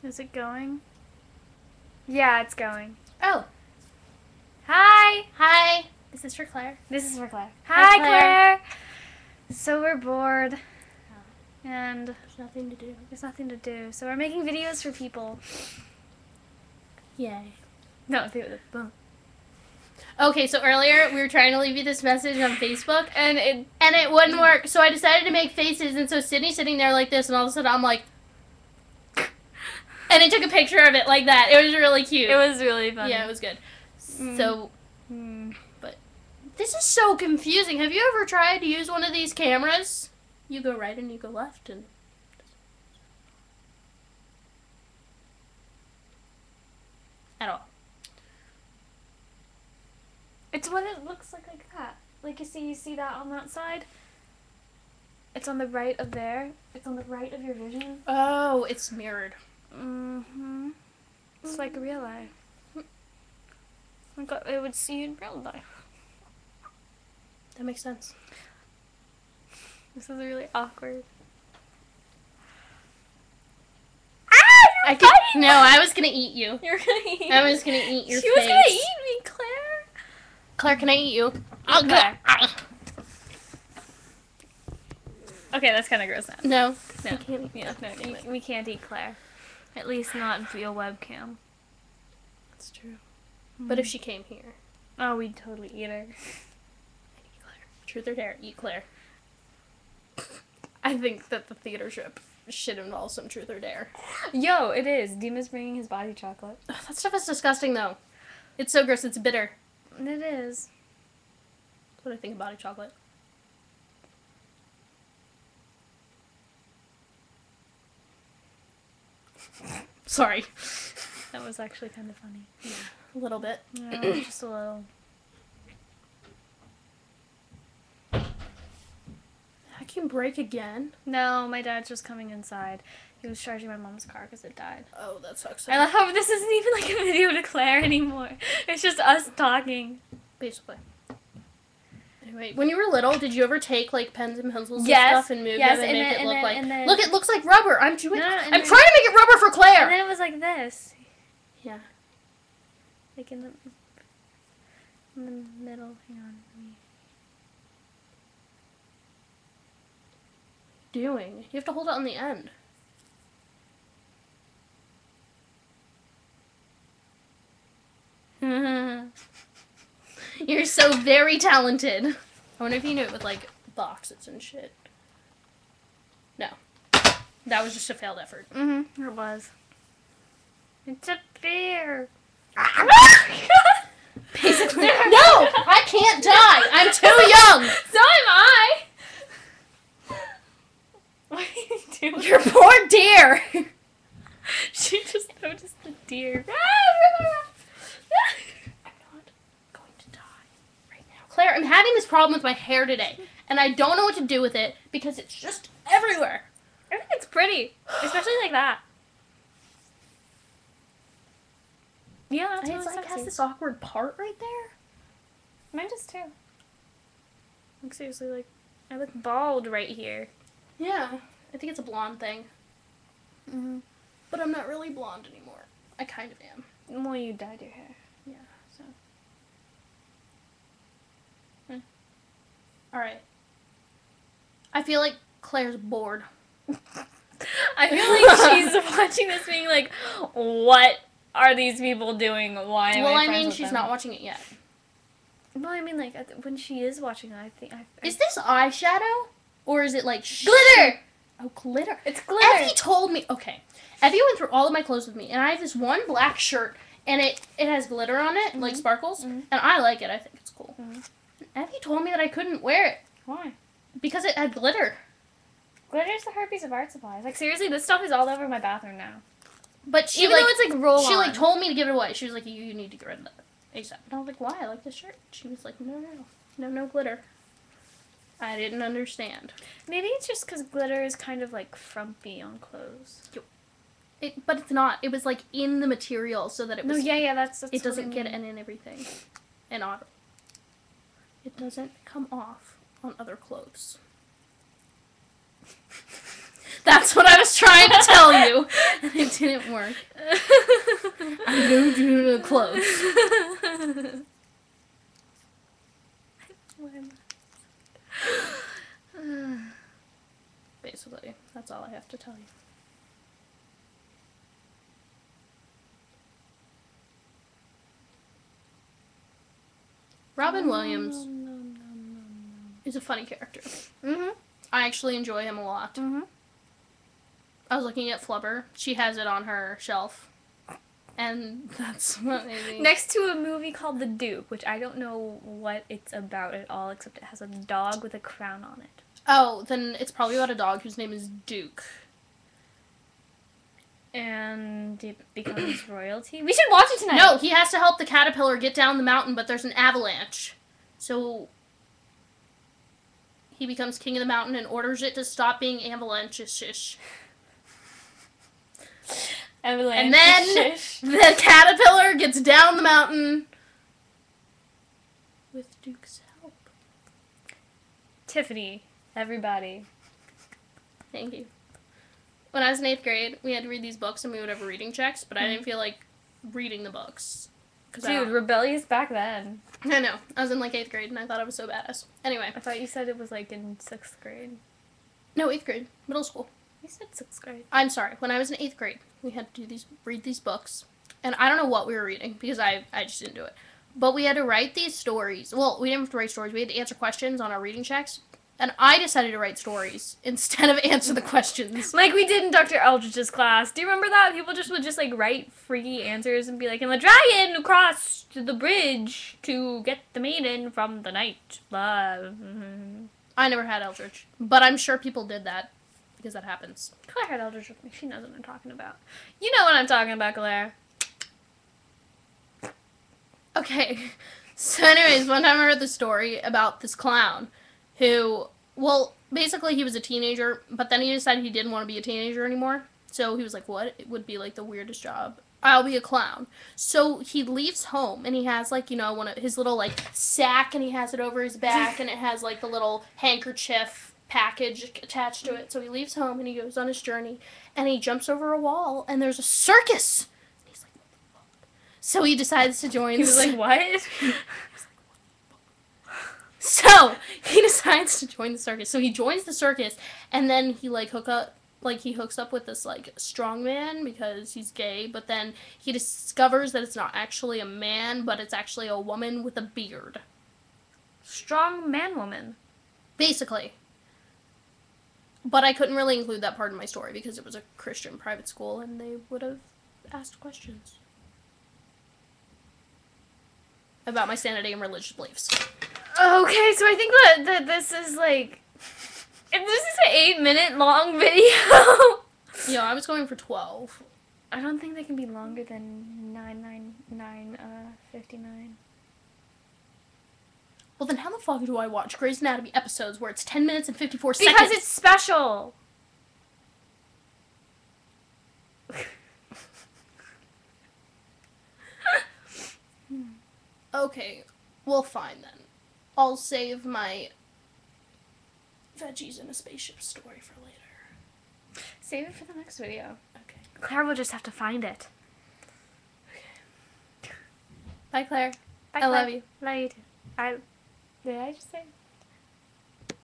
Is it going? Yeah, it's going. Oh. Hi! Hi. This is for Claire. This is for Claire. Hi, Hi, Claire. Claire! So we're bored. And There's nothing to do. there's nothing to do. So we're making videos for people. Yay. No, boom. Okay, so earlier we were trying to leave you this message on Facebook, And it... and it wouldn't work. So I decided to make faces, and so Sydney's sitting there like this, and all of a sudden I'm like... And I took a picture of it like that. It was really cute. It was really funny. Yeah, it was good. So... But this is so confusing. Have you ever tried to use one of these cameras? You go right and you go left, and... At all. It's what it looks like that. Like you see that on that side? It's on the right of there. It's on the right of your vision. Oh, it's mirrored. Mm-hmm. It's like real life. Like it would see you in real life. That makes sense. This is really awkward. I was gonna eat you. You're gonna eat I was gonna eat your face. She was gonna eat me, Claire. Claire, can I eat you? Okay. Okay, that's kind of gross now. No. No. You can't eat We can't eat Claire. At least not via webcam. That's true. But if she came here. Oh, we'd totally eat her. I'd eat Claire. Truth or dare, eat Claire. I think that the theater trip should involve some truth or dare. Yo, it is. Dima's bringing his body chocolate. Ugh, that stuff is disgusting, though. It's so gross. It's bitter. It is. That's what I think of body chocolate. Sorry. That was actually kind of funny. Yeah, a little bit. Yeah, just a little. I can break again. No, my dad's just coming inside. He was charging my mom's car because it died. Oh, that sucks. I love how this isn't even like a video to Claire anymore. It's just us talking. Basically. Anyway, when you were little, did you ever take like pens and pencils Yes, and stuff and move yes, them and and make then- it look and like... then- and then- Look, it looks like rubber. I'm trying No, to and make then- it rubber for Claire. And then it was like this. Yeah. Like in the middle. Hang on. Doing? You have to hold it on the end. You're so very talented. I wonder if you knew it with like boxes and shit. No. That was just a failed effort. Mm-hmm. It was. It's a bear. Basically. No! I can't die! I'm too young! So am I! What are you doing? Your poor deer! She just noticed the deer. I'm not going to die right now. Claire, I'm having this problem with my hair today, and I don't know what to do with it because it's just everywhere. I think it's pretty. Especially like that. Yeah, that's It's really like sexy. has this awkward part right there. Mine does too. Like seriously, like I look bald right here. Yeah, I think it's a blonde thing. Mm-hmm. But I'm not really blonde anymore. I kind of am. Well, you dyed your hair. Yeah, so. Alright. I feel like Claire's bored. I feel like she's watching this being like, what are these people doing? Why am I friends with she's them? not watching it yet. Well, I mean, like, when she is watching it, I think... Is this eyeshadow? Or is it like... glitter! Oh, glitter. It's glitter! Effie told me... Okay. Effie went through all of my clothes with me, and I have this one black shirt, and it has glitter on it, like sparkles, and I like it. I think it's cool. And Effie told me that I couldn't wear it. Why? Because it had glitter. Glitter's the herpes of art supplies. Like, seriously, this stuff is all over my bathroom now. But she Even though it's like roll she on. like told me to give it away. She was like, you need to get rid of that ASAP. And I was like, why? I like this shirt. She was like, no glitter. I didn't understand. Maybe it's just because glitter is kind of like frumpy on clothes. But it's not. It was like in the material so that it was. No, yeah, that's it doesn't get in everything, and on. It doesn't come off on other clothes. That's what I was trying to tell you. and it didn't work. I moved you close. Basically, that's all I have to tell you. Robin Williams is a funny character. Mm-hmm. I actually enjoy him a lot. Mm-hmm. I was looking at Flubber. She has it on her shelf. And that's what maybe... Next to a movie called The Duke, which I don't know what it's about at all, except it has a dog with a crown on it. Oh, then it's probably about a dog whose name is Duke. And it becomes royalty. We should watch it tonight! No, he has to help the caterpillar get down the mountain, but there's an avalanche. So... he becomes king of the mountain and orders it to stop being avalanche-ish. And then the caterpillar gets down the mountain with Duke's help. Tiffany, everybody. Thank you. When I was in 8th grade, we had to read these books and we would have reading checks, but I didn't feel like reading the books. Dude, rebellious back then. I know. I was in like 8th grade and I thought I was so badass. Anyway. I thought you said it was like in 6th grade. No, 8th grade. Middle school. You said 6th grade. I'm sorry. When I was in 8th grade, we had to read these books. And I don't know what we were reading because I just didn't do it. But we had to write these stories. Well, we didn't have to write stories. We had to answer questions on our reading checks. And I decided to write stories instead of answer the questions. Like we did in Dr. Eldridge's class. Do you remember that? People would just like write freaky answers and be like, and the dragon crossed the bridge to get the maiden from the night. Blah. Mm-hmm. I never had Eldridge. But I'm sure people did that. Because that happens. Claire had Eldridge with me. She knows what I'm talking about. You know what I'm talking about, Claire. Okay. So anyways, one time I read the story about this clown who, well, basically he was a teenager, but then he decided he didn't want to be a teenager anymore. So he was like, what? It would be like the weirdest job. I'll be a clown. So he leaves home and he has like, you know, one of his little like sack and he has it over his back and it has like the little handkerchief package attached to it. So he leaves home and he goes on his journey and he jumps over a wall and there's a circus. And he's like, what the fuck? So he decides to join. He was like, what? So he decides to join the circus. So he joins the circus and then he he hooks up with this like strong man because he's gay, but then he discovers that it's not actually a man, but it's actually a woman with a beard. Strong man woman. Basically. But I couldn't really include that part in my story because it was a Christian private school and they would have asked questions about my sanity and religious beliefs. Okay, so I think that this is like... If this is an 8-minute long video... Yeah, I was going for 12. I don't think they can be longer than 59. Well, then how the fuck do I watch Grey's Anatomy episodes where it's 10 minutes and 54 seconds? Because it's special! Okay, well fine then. I'll save my veggies in a spaceship story for later. Save it for the next video. Okay. Claire will just have to find it. Okay. Bye, Claire. Bye, I love Claire. you. Love you too. Did I just say?